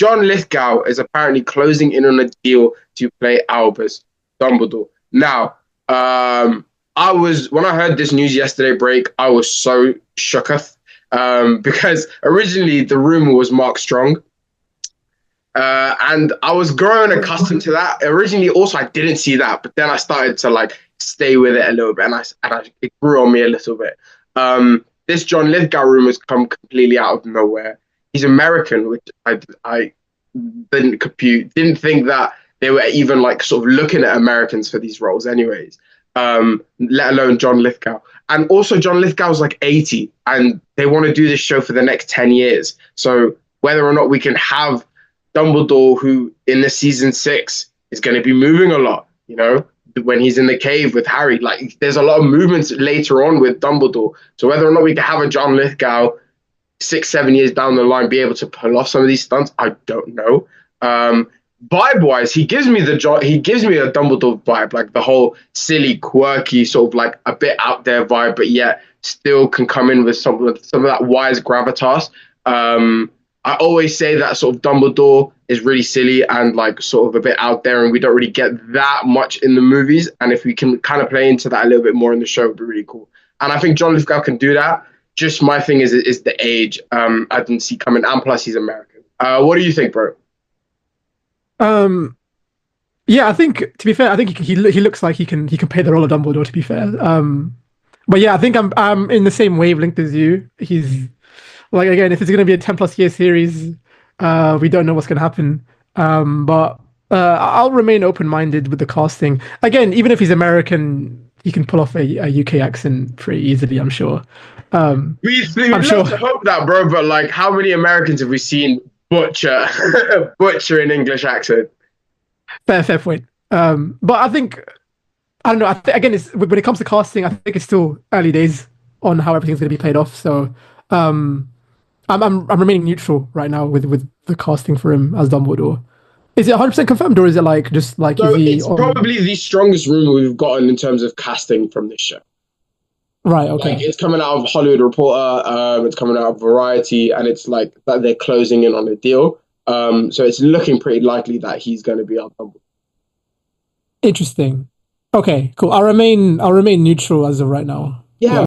John Lithgow is apparently closing in on a deal to play Albus Dumbledore. Now, when I heard this news yesterday break, I was so shooketh because originally the rumor was Mark Strong. And I was growing accustomed to that. Originally, also, I didn't see that, but then I started to like stay with it a little bit, and it grew on me a little bit. This John Lithgow rumor has come completely out of nowhere. He's American, which I didn't compute. Didn't think that they were even like sort of looking at Americans for these roles, anyways. Let alone John Lithgow. And also, John Lithgow's like 80, and they want to do this show for the next 10 years. So whether or not we can have Dumbledore, who in the season 6 is going to be moving a lot, you know, when he's in the cave with Harry, like there's a lot of movements later on with Dumbledore. So whether or not we can have a John Lithgow 6-7 years down the line be able to pull off some of these stunts, I don't know. Vibe wise, he gives me a Dumbledore vibe, like the whole silly, quirky, sort of like a bit out there vibe, but yet still can come in with some of that wise gravitas. I always say that sort of Dumbledore is really silly and like sort of a bit out there, and we don't really get that much in the movies. And if we can kind of play into that a little bit more in the show, it'd be really cool. And I think John Lithgow can do that. Just my thing is the age. I didn't see coming, and plus he's American. What do you think, bro? Yeah, I think to be fair, I think he looks like he can play the role of Dumbledore. To be fair, but yeah, I think I'm in the same wavelength as you. He's like, again, if it's going to be a 10+ year series, we don't know what's going to happen. But I'll remain open-minded with the casting. Again, even if he's American, he can pull off a UK accent pretty easily, I'm sure. We'd love to hope that, bro. But like, how many Americans have we seen butcher an English accent? Fair point. But I think, I don't know. Again, when it comes to casting, I think it's still early days on how everything's going to be played off. So I'm remaining neutral right now with the casting for him as Dumbledore. Is it 100% confirmed, or is it like just like? So it's probably the strongest rumor we've gotten in terms of casting from this show. Right. Okay. Like, it's coming out of Hollywood Reporter. It's coming out of Variety, and it's like that they're closing in on a deal. So it's looking pretty likely that he's going to be our Dumbledore. Interesting. Okay. Cool. I'll remain neutral as of right now. Yeah.